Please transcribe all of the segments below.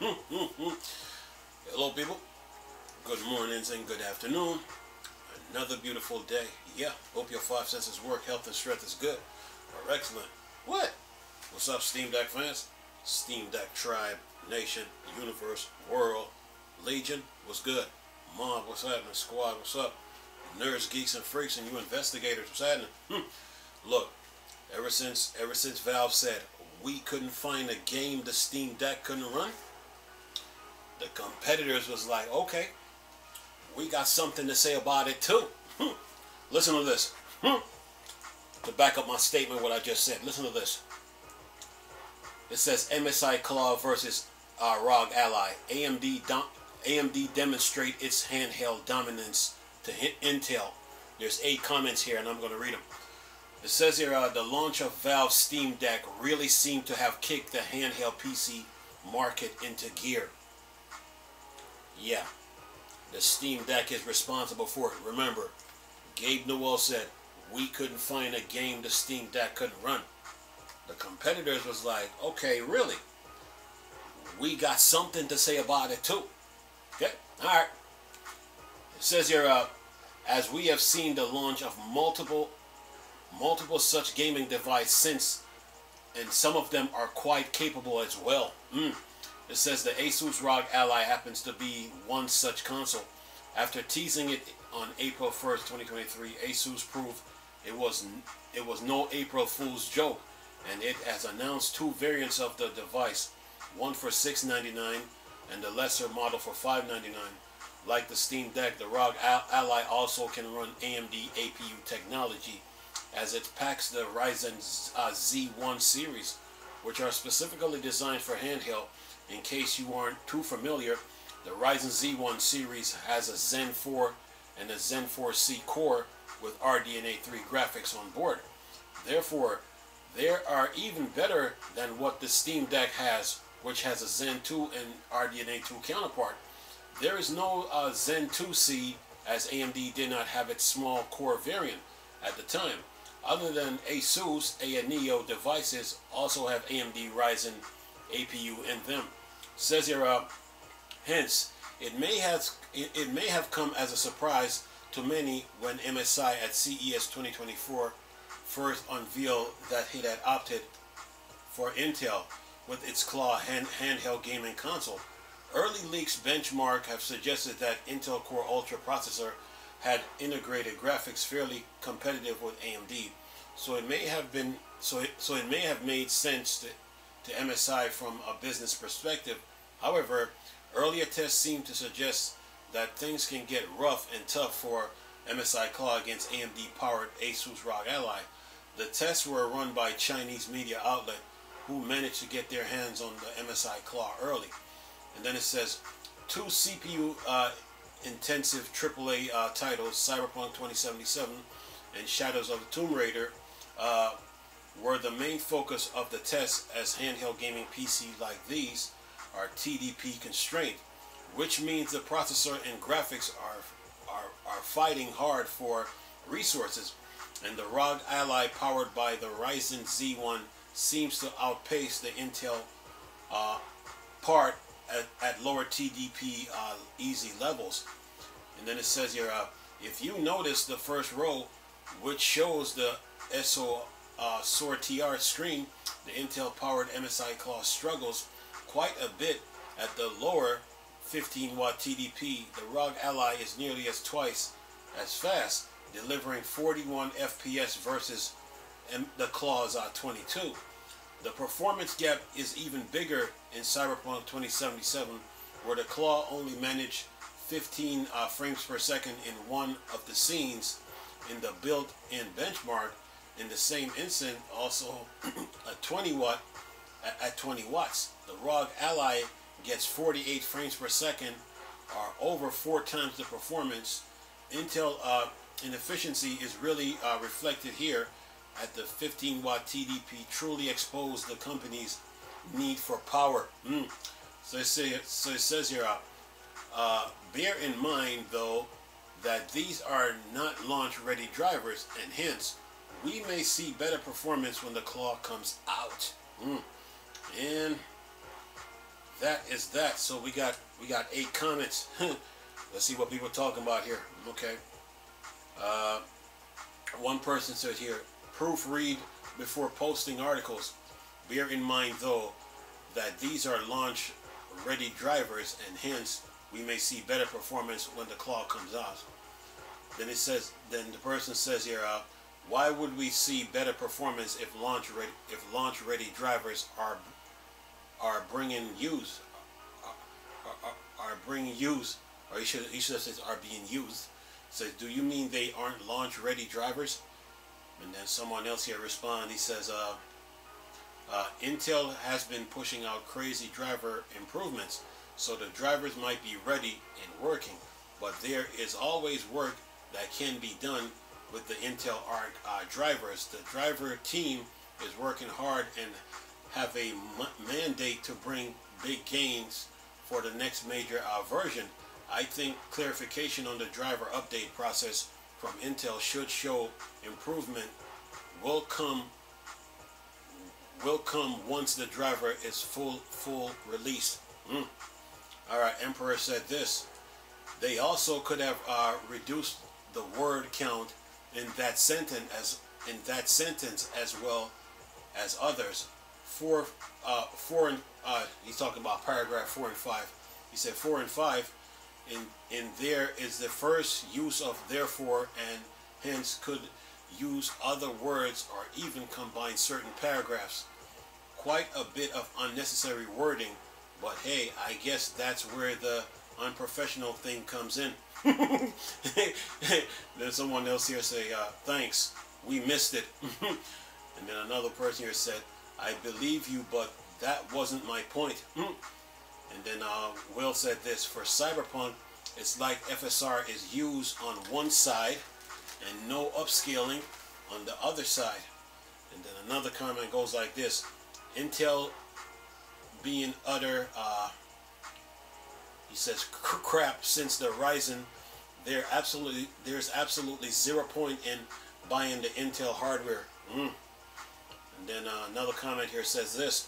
Hello people, good mornings and good afternoon. Another beautiful day. Yeah, hope your five senses work, health and strength is good or excellent. What? What's up, Steam Deck fans? Steam Deck Tribe, Nation, Universe, World, Legion, what's good? Mob, what's happening? Squad, what's up? Nerds, geeks, and freaks, and you investigators, what's happening? Look, ever since Valve said we couldn't find a game the Steam Deck couldn't run, the competitors was like, okay, we got something to say about it too. Listen to this. To back up my statement, what I just said, listen to this. It says MSI Claw versus ROG Ally. AMD demonstrate its handheld dominance to Intel. There's 8 comments here, and I'm going to read them. It says here, the launch of Valve's Steam Deck really seemed to have kicked the handheld PC market into gear. Yeah, the Steam Deck is responsible for it. Remember, Gabe Newell said, we couldn't find a game the Steam Deck couldn't run. The competitors was like, okay, really? We got something to say about it too. Okay, alright. It says here, as we have seen the launch of multiple such gaming devices since, and some of them are quite capable as well. It says the Asus ROG Ally happens to be one such console. After teasing it on April 1st, 2023, Asus proved it was no April Fool's joke, and it has announced 2 variants of the device, one for $699 and the lesser model for $599. Like the Steam Deck, the ROG Ally also can run AMD APU technology, as it packs the Ryzen Z1 series, which are specifically designed for handheld. In case you aren't too familiar, the Ryzen Z1 series has a Zen 4 and a Zen 4C core with RDNA 3 graphics on board. Therefore, they are even better than what the Steam Deck has, which has a Zen 2 and RDNA 2 counterpart. There is no Zen 2C, as AMD did not have its small core variant at the time. Other than Asus, Neo devices also have AMD Ryzen APU in them. Says here, hence, it may have come as a surprise to many when MSI at CES 2024 first unveiled that it had opted for Intel with its Claw handheld gaming console. Early leaks benchmark have suggested that Intel Core Ultra processor had integrated graphics fairly competitive with AMD, so it may have made sense to MSI from a business perspective. However, earlier tests seem to suggest that things can get rough and tough for MSI Claw against AMD-powered Asus ROG Ally. The tests were run by Chinese media outlet who managed to get their hands on the MSI Claw early. And then it says 2 CPU intensive AAA titles, Cyberpunk 2077 and Shadows of the Tomb Raider, were the main focus of the test, as handheld gaming PC like these are TDP constrained, which means the processor and graphics are fighting hard for resources, and the ROG Ally powered by the Ryzen Z1 seems to outpace the Intel part at lower TDP easy levels. And then it says here, if you notice the first row, which shows the SO-TR screen, the Intel powered MSI Claw struggles quite a bit at the lower 15 watt TDP. The ROG Ally is nearly twice as fast, delivering 41 FPS versus the Claw's 22. The performance gap is even bigger in Cyberpunk 2077, where the Claw only managed 15 frames per second in one of the scenes in the built-in benchmark. In the same instant, also at 20 watts, the ROG Ally gets 48 frames per second, or over 4 times the performance. Intel inefficiency is really reflected here, at the 15 watt TDP truly exposed the company's need for power. So it says here, bear in mind though that these are not launch ready drivers, and hence we may see better performance when the Claw comes out. And that is that. So we got 8 comments. Let's see what people are talking about here. Okay. One person said here, proofread before posting articles. Bear in mind though that these are launch ready drivers and hence we may see better performance when the claw comes out. Then the person says here, why would we see better performance if launch ready drivers are bringing use or he should have said are being used. So do you mean they aren't launch ready drivers? And then someone else here responds. He says, Intel has been pushing out crazy driver improvements, so the drivers might be ready and working, but there is always work that can be done with the Intel ARC drivers. The driver team is working hard and have a mandate to bring big gains for the next major version. I think clarification on the driver update process from Intel should show improvement will come once the driver is full release. Alright, Emperor said this. They also could have reduced the word count in that sentence as well as others. He's talking about paragraph 4 and 5. He said 4 and 5 in there is the first use of therefore and hence could use other words or even combine certain paragraphs. Quite a bit of unnecessary wording, but hey, I guess that's where the unprofessional thing comes in. Then someone else here say, thanks, we missed it. And then another person here said, I believe you, but that wasn't my point. And then Will said this, for Cyberpunk, it's like FSR is used on one side and no upscaling on the other side. And then another comment goes like this, Intel being utter, he says, crap, since the Ryzen, there's absolutely 0 point in buying the Intel hardware. And then another comment here says this,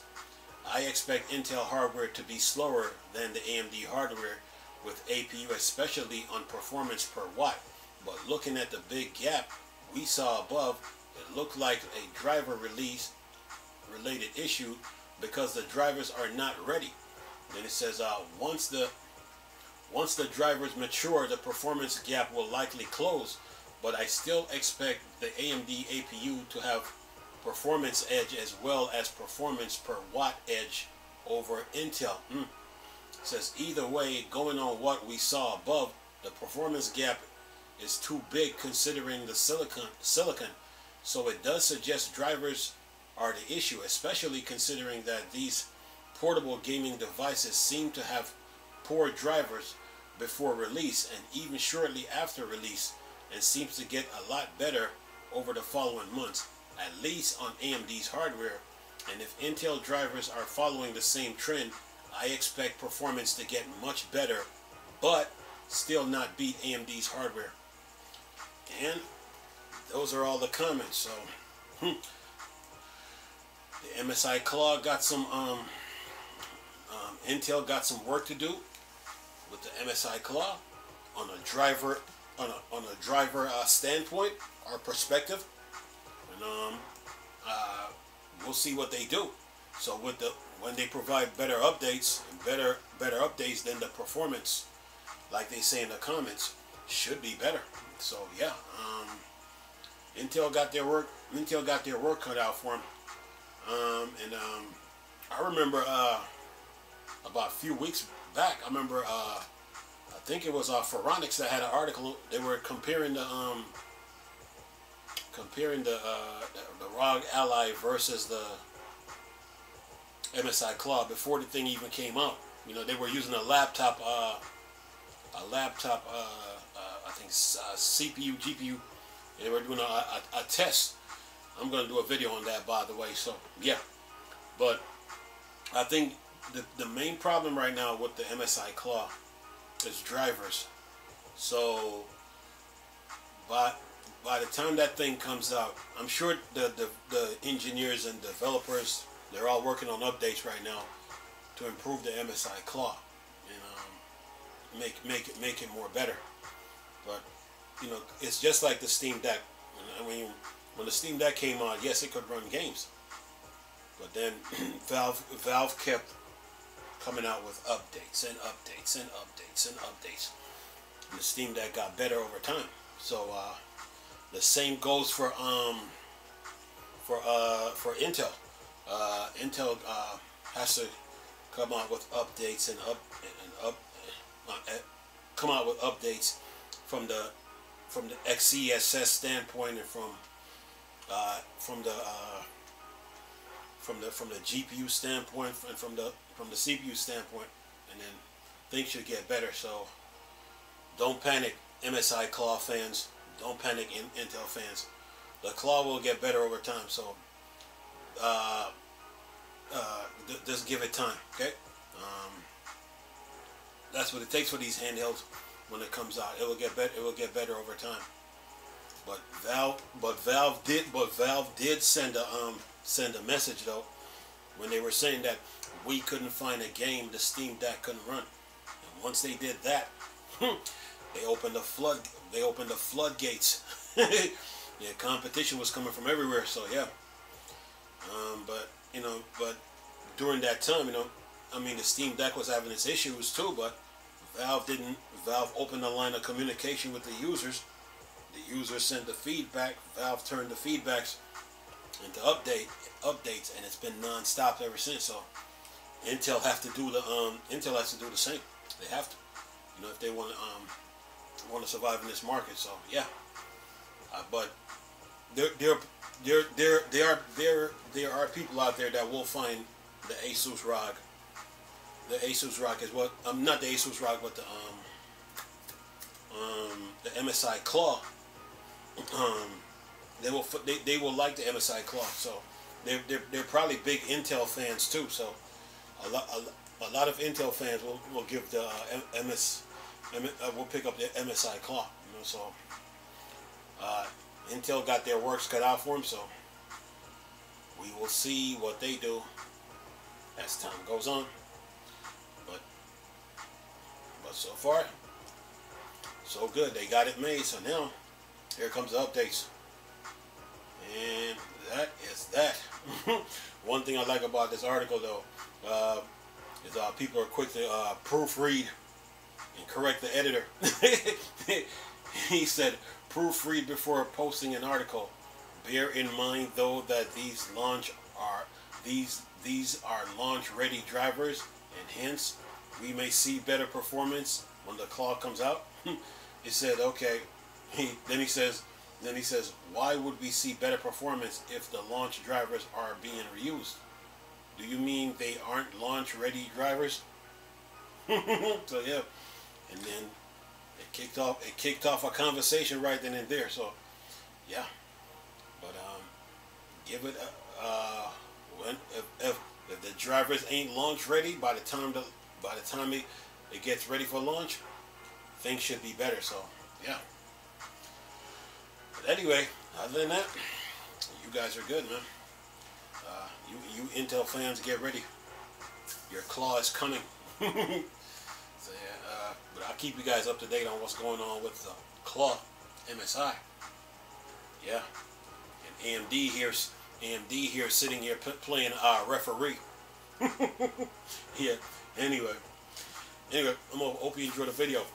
I expect Intel hardware to be slower than the AMD hardware with APU, especially on performance per watt. But looking at the big gap we saw above, it looked like a driver release related issue because the drivers are not ready. Then it says once the drivers mature, the performance gap will likely close, but I still expect the AMD APU to have performance edge as well as performance per watt edge over Intel. It says either way, going on what we saw above, the performance gap is too big considering the silicon, so it does suggest drivers are the issue, especially considering that these portable gaming devices seem to have poor drivers before release and even shortly after release, and seems to get a lot better over the following months, at least on AMD's hardware. And if Intel drivers are following the same trend, I expect performance to get much better, but still not beat AMD's hardware. And those are all the comments. So the MSI Claw got some Intel got some work to do with the MSI Claw on a driver standpoint or perspective, and we'll see what they do. So when they provide better updates and better updates, then the performance, like they say in the comments, should be better. So yeah, Intel got their work cut out for them. I remember about a few weeks back, I remember I think it was Phoronix that had an article. They were comparing the ROG Ally versus the MSI Claw before the thing even came out. You know, they were using a laptop, I think CPU, GPU. They were doing a test. I'm going to do a video on that, by the way. So yeah, but I think the main problem right now with the MSI Claw is drivers. So by the time that thing comes out, I'm sure the engineers and developers, they're all working on updates right now. to improve the MSI claw and make it more better. But you know, it's just like the Steam Deck. When the Steam Deck came out, yes, it could run games, but then Valve kept coming out with updates and updates and updates and updates. And the Steam Deck got better over time. So the same goes for Intel. Intel has to come out with updates and come out with updates from the XeSS standpoint and from the GPU standpoint and from the CPU standpoint, and then things should get better. So don't panic, MSI claw fans. Don't panic, Intel fans. The claw will get better over time. So just give it time, okay? That's what it takes for these handhelds. When it comes out, it will get better. It will get better over time. But Valve did send a message though, when they were saying that we couldn't find a game the Steam Deck couldn't run. And once they did that, they opened the floodgates. Yeah, competition was coming from everywhere. So yeah. But during that time, I mean, the Steam Deck was having its issues too, but Valve opened a line of communication with the users. The users sent the feedback. Valve turned the feedbacks into updates, and it's been non-stop ever since. So Intel has to do the same. They have to, if they want to survive in this market. So yeah, but there are people out there that will find the Asus ROG. The Asus ROG is what not the Asus ROG, but the MSI claw. They will like the MSI claw. So they're probably big Intel fans too. So a lot of Intel fans will give the will pick up the MSI claw. So Intel got their works cut out for them. So we will see what they do as time goes on. But so far, so good. They got it made. So now, here comes the updates. And that is that. One thing I like about this article, though, is people are quick to proofread and correct the editor. He said, proofread before posting an article. Bear in mind, though, that these are launch-ready drivers, and hence we may see better performance when the claw comes out. He said, okay. Then he says, why would we see better performance if the launch drivers are being reused? Do you mean they aren't launch-ready drivers? So yeah, and then it kicked off a conversation right then and there. So yeah, but give it if the drivers ain't launch ready by the time it gets ready for launch, things should be better. So yeah. But anyway, other than that, you guys are good, man. You Intel fans, get ready. Your claw is coming. So yeah, but I'll keep you guys up to date on what's going on with the claw MSI. Yeah, and AMD here sitting here playing referee. Yeah. Anyway, I'm gonna hope you enjoyed the video.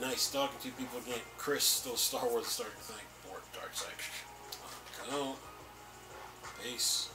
Nice talking to you people again. Crystal Star Wars starting to thank for Dark Side. Peace.